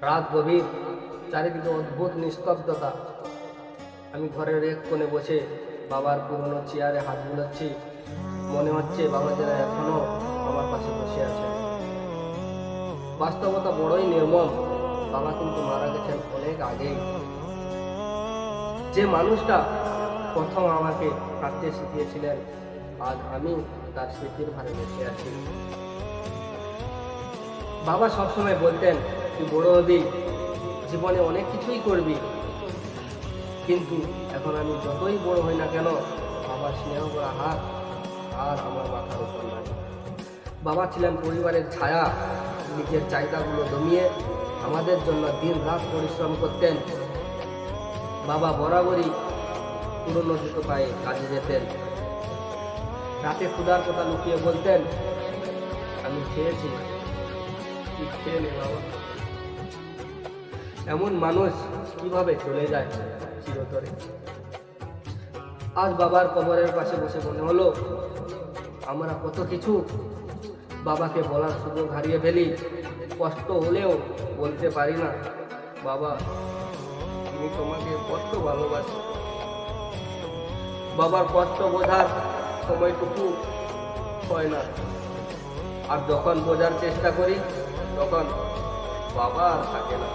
রাত গভীর, চারিদিকে অদ্ভুত নিস্তব্ধতা। আমি ঘরের এক কোণে বসে বাবার পুরনো চেয়ারে হাত বুলাচ্ছি। মনে হচ্ছে বাবা যেন এখনো আমার পাশে বসে আছে। বাস্তবতা বড়ই নির্মম। বাবা কিন্তু মারা গেছেন অনেক আগেই। যে মানুষটা প্রথম আমাকে হাঁটতে শিখিয়েছিলেন, আজ আমি তার স্মৃতির ভারে বসে আছি। বাবা সবসময় বলতেন, তুই বড় হবি, জীবনে অনেক কিছুই করবি। কিন্তু এখন আমি যতই বড় হই না কেন, বাবার স্নেহ করা হাত আর আমার মাথার উপর নাই। বাবা ছিলেন পরিবারের ছায়া। নিজের চাহিদাগুলো দমিয়ে আমাদের জন্য দিন রাত পরিশ্রম করতেন। বাবা বরাবরই পুরনো জুতো পায়ে কাজে যেতেন। রাতে ক্ষুধার কথা লুকিয়ে বলতেন, আমি খেয়েছি, তুই খেয়ে নে বাবা। এমন মানুষ কিভাবে চলে যায় চিরতরে। আজ বাবার কবরের পাশে বসে মনে হলো, আমরা কত কিছু বাবাকে বলার সুযোগ হারিয়ে ফেলি। কষ্ট হলেও বলতে পারি না, বাবা আমি তোমাকে কত ভালোবাসি। বাবার কষ্ট বোঝার সময়টুকু হয় না, আর যখন বোঝার চেষ্টা করি তখন বাবা আর থাকে না।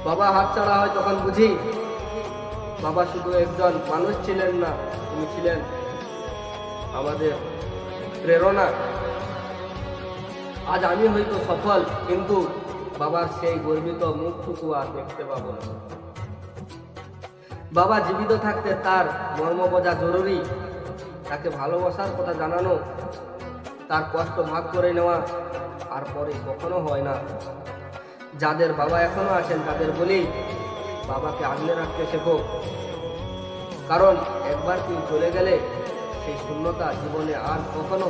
বাবা হাত ছাড়া হয় তখন বুঝি, বাবা শুধু একজন মানুষ ছিলেন না, তিনি ছিলেন আমাদের প্রেরণা। আজ আমি হয়তো সফল, কিন্তু বাবার সেই গর্বিত মুখটুকু আর দেখতে পাবো না। বাবা জীবিত থাকতে তার মর্ম বোঝা জরুরি। তাকে ভালোবাসার কথা জানানো, তার কষ্ট ভাগ করে নেওয়া আর পরে কখনো হয় না। যাদের বাবা এখনো আছেন তাদের বলি, বাবাকে আগলে রাখতে শেখো। কারণ একবার তুই চলে গেলে সেই শূন্যতা জীবনে আর কখনো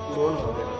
পূরণ হবে না।